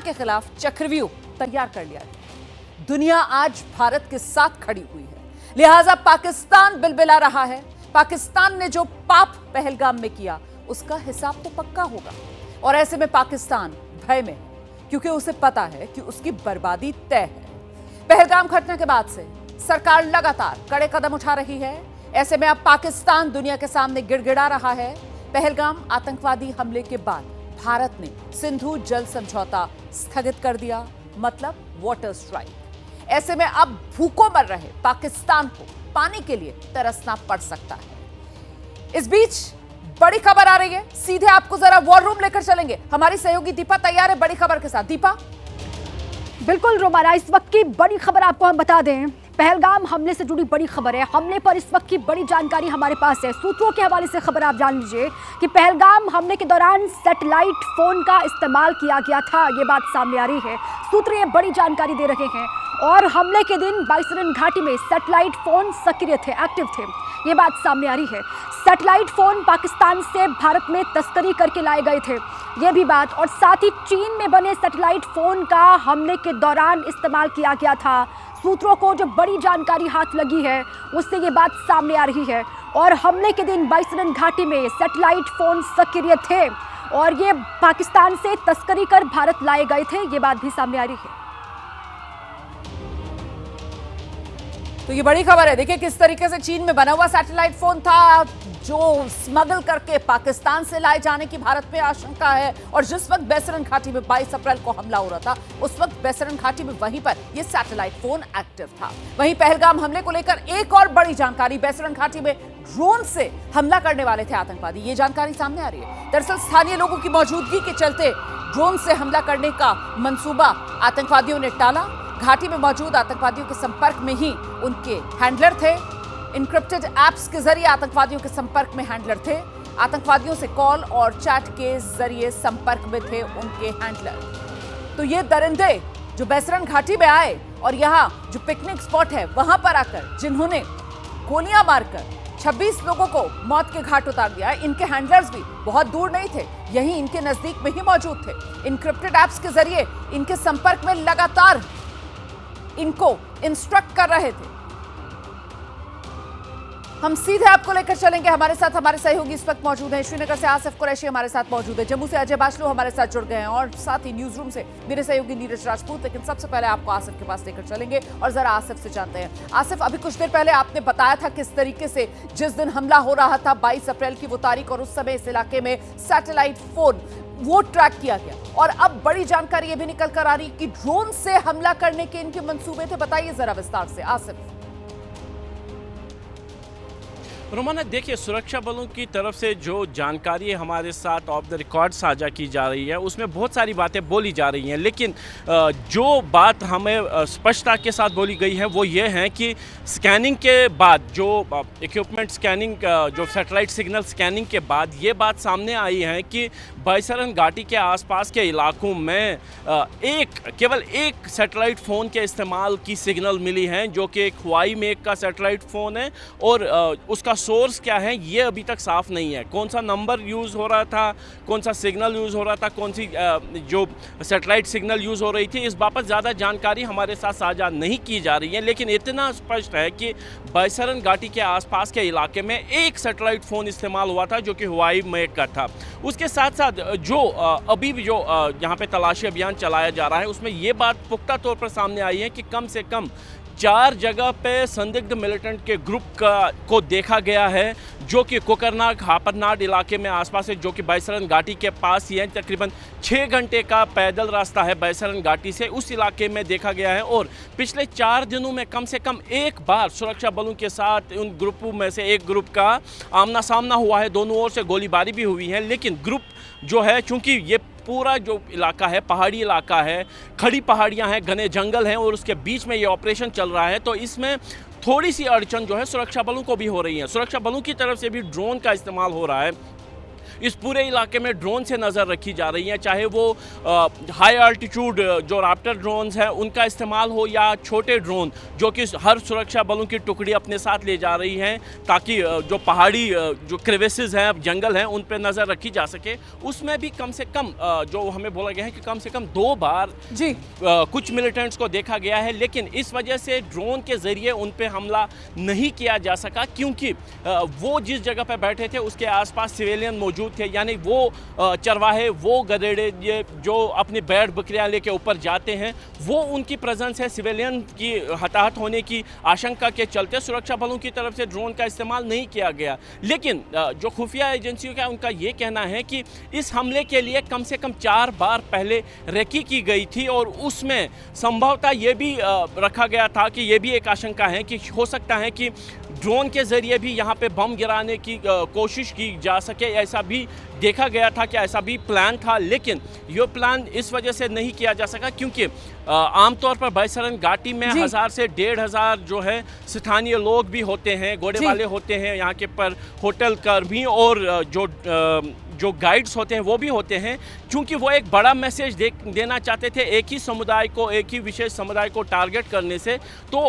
के खिलाफ चक्रव्यूह तैयार कर लिया गया। दुनिया आज भारत के साथ खड़ी हुई है, लिहाजा पाकिस्तान बिलबिला रहा है। पाकिस्तान ने जो पाप पहलगाम में किया उसका हिसाब तो पक्का होगा, और ऐसे में पाकिस्तान भय में, क्योंकि उसे पता है कि उसकी बर्बादी तय है। पहलगाम घटना के बाद से सरकार लगातार कड़े कदम उठा रही है। ऐसे में अब पाकिस्तान दुनिया के सामने गिड़गिड़ा रहा है। पहलगाम आतंकवादी हमले के बाद भारत ने सिंधु जल समझौता स्थगित कर दिया, मतलब वाटर स्ट्राइक। ऐसे में अब भूखों मर रहे पाकिस्तान को पानी के लिए तरसना पड़ सकता है। इस बीच बड़ी खबर आ रही है, सीधे आपको जरा वॉर रूम लेकर चलेंगे। हमारी सहयोगी दीपा तैयार है बड़ी खबर के साथ। दीपा। बिल्कुल रोमाना, इस वक्त की बड़ी खबर आपको हम बता दें, पहलगाम हमले से जुड़ी बड़ी खबर है। हमले पर इस वक्त की बड़ी जानकारी हमारे पास है। सूत्रों के हवाले से खबर आप जान लीजिए कि पहलगाम हमले के दौरान सैटेलाइट फोन का इस्तेमाल किया गया था, ये बात सामने आ रही है। सूत्र ये बड़ी जानकारी दे रहे हैं, और हमले के दिन बाइसरन घाटी में सैटेलाइट फोन सक्रिय थे, एक्टिव थे, ये बात सामने आ रही है। सैटेलाइट फोन पाकिस्तान से भारत में तस्करी करके लाए गए थे, ये भी बात, और साथ ही चीन में बने सैटेलाइट फोन का हमले के दौरान इस्तेमाल किया गया था। सूत्रों को जो बड़ी जानकारी हाथ लगी है उससे ये बात सामने आ रही है, और हमले के दिन बाइसरन घाटी में सैटेलाइट फोन सक्रिय थे और ये पाकिस्तान से तस्करी कर भारत लाए गए थे, ये बात भी सामने आ रही है। तो ये बड़ी खबर है। देखिए किस तरीके से चीन में बना हुआ सैटेलाइट फोन था जो स्मगल करके पाकिस्तान से लाए जाने की भारत में आशंका है। और जिस वक्त बैसरन घाटी में 22 अप्रैल को हमला हो रहा था, उस वक्त बैसरन घाटी में वहीं पर ये सैटेलाइट फोन एक्टिव था। वहीं पहलगाम हमले को लेकर एक और बड़ी जानकारी, बैसरन घाटी में ड्रोन से हमला करने वाले थे आतंकवादी, ये जानकारी सामने आ रही है। दरअसल स्थानीय लोगों की मौजूदगी के चलते ड्रोन से हमला करने का मंसूबा आतंकवादियों ने टाला। घाटी में मौजूद आतंकवादियों के संपर्क में ही उनके हैंडलर थे। इनक्रिप्टेड ऐप्स के जरिए आतंकवादियों के संपर्क में हैंडलर थे। आतंकवादियों से कॉल और चैट के जरिए संपर्क में थे उनके हैंडलर। तो ये दरिंदे जो बैसरन घाटी में आए और यहाँ जो पिकनिक स्पॉट है वहां पर आकर जिन्होंने गोलियां मारकर 26 लोगों को मौत के घाट उतार दिया, इनके हैंडलर्स भी बहुत दूर नहीं थे, यहीं इनके नजदीक में ही मौजूद थे। इनक्रिप्टेड ऐप्स के जरिए इनके संपर्क में लगातार इनको इंस्ट्रक्ट कर रहे थे। हम सीधे आपको लेकर चलेंगे। हमारे साथ हमारे सहयोगी इस वक्त मौजूद हैं। श्रीनगर से आसिफ कुरैशी हमारे साथ मौजूद है, जम्मू से अजय बाचलू हमारे साथ जुड़ गए हैं, और साथ ही न्यूज रूम से मेरे सहयोगी नीरज राजपूत। लेकिन सबसे पहले आपको आसिफ के पास लेकर चलेंगे और जरा आसिफ से जानते हैं। आसिफ, अभी कुछ देर पहले आपने बताया था किस तरीके से जिस दिन हमला हो रहा था 22 अप्रैल की वो तारीख, और उस समय इस इलाके में सैटेलाइट फोन वो ट्रैक किया गया, और अब बड़ी जानकारी ये भी निकल कर आ रही कि ड्रोन से हमला करने के इनके मंसूबे थे। बताइए जरा विस्तार से आसिफ। रोमाना, देखिए, सुरक्षा बलों की तरफ से जो जानकारी हमारे साथ ऑफ द रिकॉर्ड साझा की जा रही है उसमें बहुत सारी बातें बोली जा रही हैं, लेकिन जो बात हमें स्पष्टता के साथ बोली गई है वो ये है कि स्कैनिंग के बाद, जो इक्विपमेंट स्कैनिंग, जो सैटेलाइट सिग्नल स्कैनिंग के बाद ये बात सामने आई है कि बाइसरन घाटी के आसपास के इलाकों में केवल एक सैटेलाइट फ़ोन के इस्तेमाल की सिग्नल मिली है, जो कि एक हुआई मेक का सैटेलाइट फ़ोन है, और उसका सोर्स क्या है ये अभी तक साफ नहीं है। कौन सा नंबर यूज़ हो रहा था, कौन सा सिग्नल यूज़ हो रहा था, कौन सी जो सैटेलाइट सिग्नल यूज़ हो रही थी, इस बाबत ज़्यादा जानकारी हमारे साथ साझा नहीं की जा रही है। लेकिन इतना स्पष्ट है कि बाइसरन घाटी के आसपास के इलाके में एक सैटेलाइट फ़ोन इस्तेमाल हुआ था जो कि हुआई मेक का था। उसके साथ साथ जो अभी भी जो यहाँ पे तलाशी अभियान चलाया जा रहा है उसमें ये बात पुख्ता तौर पर सामने आई है कि कम से कम 4 जगह पे संदिग्ध मिलिटेंट के ग्रुप को देखा गया है, जो कि कोकरनाग हापरनाड इलाके में आसपास है, जो कि बाइसरन घाटी के पास ही है। तकरीबन 6 घंटे का पैदल रास्ता है बाइसरन घाटी से, उस इलाके में देखा गया है। और पिछले 4 दिनों में कम से कम एक बार सुरक्षा बलों के साथ उन ग्रुपों में से एक ग्रुप का आमना सामना हुआ है, दोनों ओर से गोलीबारी भी हुई है। लेकिन ग्रुप जो है, चूँकि ये पूरा जो इलाका है पहाड़ी इलाका है, खड़ी पहाड़ियां हैं, घने जंगल हैं, और उसके बीच में ये ऑपरेशन चल रहा है, तो इसमें थोड़ी सी अड़चन जो है सुरक्षा बलों को भी हो रही है। सुरक्षा बलों की तरफ से भी ड्रोन का इस्तेमाल हो रहा है, इस पूरे इलाके में ड्रोन से नज़र रखी जा रही है, चाहे वो हाई अल्टीट्यूड जो राप्टर ड्रोन्स हैं उनका इस्तेमाल हो या छोटे ड्रोन जो कि हर सुरक्षा बलों की टुकड़ी अपने साथ ले जा रही हैं ताकि जो पहाड़ी जो क्रेविसेस हैं, जंगल हैं, उन पर नज़र रखी जा सके। उसमें भी कम से कम जो हमें बोला गया है कि कम से कम 2 बार जी कुछ मिलिटेंट्स को देखा गया है, लेकिन इस वजह से ड्रोन के ज़रिए उन पर हमला नहीं किया जा सका क्योंकि वो जिस जगह पर बैठे थे उसके आसपास सिविलियन मौजूद थे, यानी वो चरवाहे, वो गधेड़े जो अपनी बैठ बकरियां लेके ऊपर जाते हैं, वो उनकी प्रेजेंस है। सिविलियन की हताहत होने की आशंका के चलते सुरक्षा बलों की तरफ से ड्रोन का इस्तेमाल नहीं किया गया। लेकिन जो खुफिया एजेंसियों का उनका ये कहना है कि इस हमले के लिए कम से कम 4 बार पहले रेकी की गई थी और उसमें संभवतः ये भी रखा गया था कि ये भी एक आशंका है कि हो सकता है कि ड्रोन के ज़रिए भी यहाँ पे बम गिराने की कोशिश की जा सके। ऐसा भी देखा गया था कि ऐसा भी प्लान था, लेकिन ये प्लान इस वजह से नहीं किया जा सका क्योंकि आमतौर पर बैसरन घाटी में 1000 से 1500 जो है स्थानीय लोग भी होते हैं, घोड़े वाले होते हैं, यहाँ के पर होटल कर्मी और जो गाइड्स होते हैं वो भी होते हैं। चूंकि वो एक बड़ा मैसेज देना चाहते थे एक ही समुदाय को, एक ही विशेष समुदाय को टारगेट करने से, तो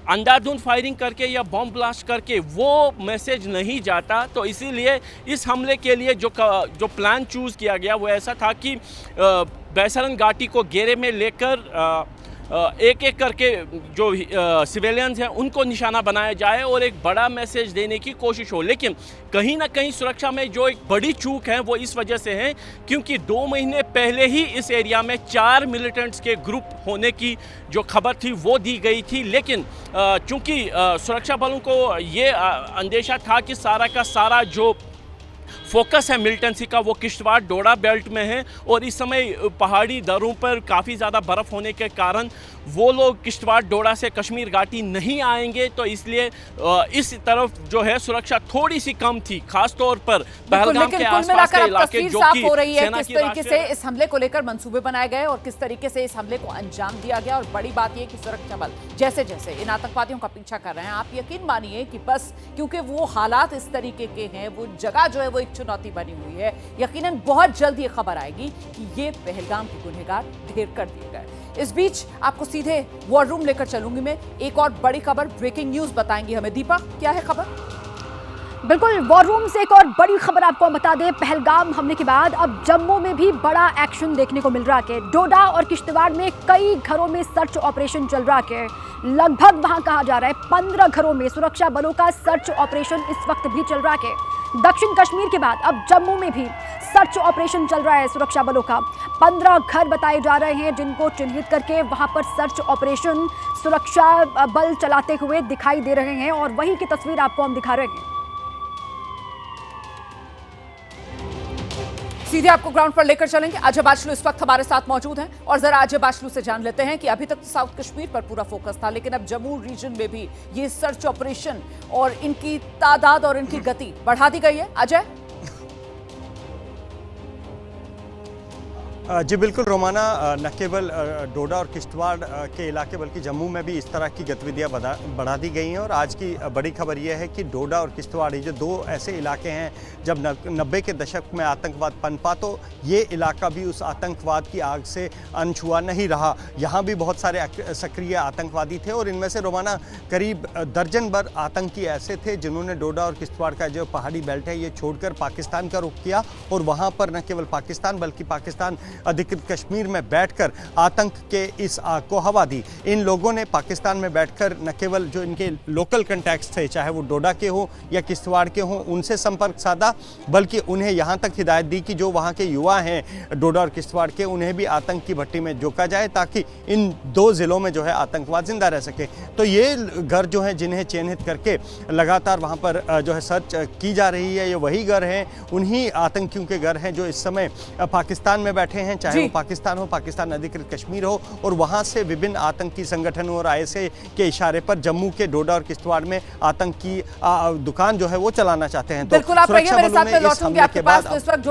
अंधाधुंध फायरिंग करके या बम ब्लास्ट करके वो मैसेज नहीं जाता। तो इसीलिए इस हमले के लिए जो प्लान चूज़ किया गया वो ऐसा था कि बैसरन घाटी को घेरे में लेकर एक एक करके जो सिविलियंस हैं उनको निशाना बनाया जाए और एक बड़ा मैसेज देने की कोशिश हो। लेकिन कहीं ना कहीं सुरक्षा में जो एक बड़ी चूक है वो इस वजह से है क्योंकि 2 महीने पहले ही इस एरिया में 4 मिलिटेंट्स के ग्रुप होने की जो खबर थी वो दी गई थी। लेकिन चूंकि सुरक्षा बलों को ये अंदेशा था कि सारा का सारा जो फोकस है मिलिटेंसी का वो किश्तवाड़ डोडा बेल्ट में है और इस समय पहाड़ी दर्रों पर काफ़ी ज़्यादा बर्फ़ होने के कारण वो लोग किश्तवाड़ डोडा से कश्मीर घाटी नहीं आएंगे, तो इसलिए इस तरफ जो है सुरक्षा थोड़ी सी कम थी, खास तौर पर पहलगाम के आसपास के इलाके जो कि हो रही है। किस तरीके से इस हमले को लेकर मंसूबे बनाए गए और किस तरीके से इस हमले को अंजाम दिया गया, और बड़ी बात यह कि सुरक्षा बल जैसे जैसे इन आतंकवादियों का पीछा कर रहे हैं, आप यकीन मानिए कि बस क्योंकि वो हालात इस तरीके के हैं, वो जगह जो है वो एक चुनौती बनी हुई है। यकीनन बहुत जल्द ये खबर आएगी कि ये पहलगाम के गुनहगार ढेर कर दिए गए। इस बीच आपको सीधे वॉर रूम लेकर चलूंगी मैं। एक और बड़ी खबर, ब्रेकिंग न्यूज बताएंगी हमें दीपा, क्या है खबर? बिल्कुल, वॉर रूम से एक और बड़ी खबर आपको हम बता दें। पहलगाम हमले के बाद अब जम्मू में भी बड़ा एक्शन देखने को मिल रहा है। डोडा और किश्तवाड़ में कई घरों में सर्च ऑपरेशन चल रहा है। लगभग वहां कहा जा रहा है 15 घरों में सुरक्षा बलों का सर्च ऑपरेशन इस वक्त भी चल रहा है। दक्षिण कश्मीर के बाद अब जम्मू में भी सर्च ऑपरेशन चल रहा है सुरक्षा बलों का। 15 घर बताए जा रहे हैं जिनको चिन्हित करके वहां पर सर्च ऑपरेशन सुरक्षा बल चलाते हुए दिखाई दे रहे हैं और वही की तस्वीर आपको हम दिखा रहे हैं। सीधे आपको ग्राउंड पर लेकर चलेंगे। अजय बाचलू इस वक्त हमारे साथ मौजूद हैं और जरा अजय बाचलू से जान लेते हैं कि अभी तक तो साउथ कश्मीर पर पूरा फोकस था, लेकिन अब जम्मू रीजन में भी ये सर्च ऑपरेशन और इनकी तादाद और इनकी गति बढ़ा दी गई है। अजय जी बिल्कुल रोमाना, न केवल डोडा और किश्तवाड़ के इलाके बल्कि जम्मू में भी इस तरह की गतिविधियां बढ़ा दी गई हैं। और आज की बड़ी खबर यह है कि डोडा और किश्तवाड़ ये जो 2 ऐसे इलाके हैं जब 90 के दशक में आतंकवाद पनपा तो ये इलाका भी उस आतंकवाद की आग से अनछुआ नहीं रहा। यहाँ भी बहुत सारे सक्रिय आतंकवादी थे और इनमें से रोमाना करीब दर्जन भर आतंकी ऐसे थे जिन्होंने डोडा और किश्तवाड़ का जो पहाड़ी बेल्ट है ये छोड़कर पाकिस्तान का रुख किया और वहाँ पर न केवल पाकिस्तान बल्कि पाकिस्तान अधिकृत कश्मीर में बैठकर आतंक के इस आग को हवा दी। इन लोगों ने पाकिस्तान में बैठकर न केवल जो इनके लोकल कंटैक्ट्स थे, चाहे वो डोडा के हों या किश्तवाड़ के हों, उनसे संपर्क साधा, बल्कि उन्हें यहाँ तक हिदायत दी कि जो वहाँ के युवा हैं डोडा और किश्तवाड़ के, उन्हें भी आतंक की भट्टी में झोंका जाए ताकि इन 2 ज़िलों में जो है आतंकवाद जिंदा रह सके। तो ये घर जो हैं जिन्हें चिन्हित करके लगातार वहाँ पर जो है सर्च की जा रही है, ये वही घर हैं, उन्हीं आतंकियों के घर हैं जो इस समय पाकिस्तान में बैठे हैं, चाहे वो पाकिस्तान हो, पाकिस्तान अधिकृत कश्मीर हो, और वहां से विभिन्न आतंकी संगठनों और आईएसआई के इशारे पर जम्मू के डोडा और किश्तवाड़ में आतंकी दुकान जो है वो चलाना चाहते हैं। तो बिल्कुल, आप रहिए मेरे साथ में लौटूंगी आपके पास। तो इस वक्त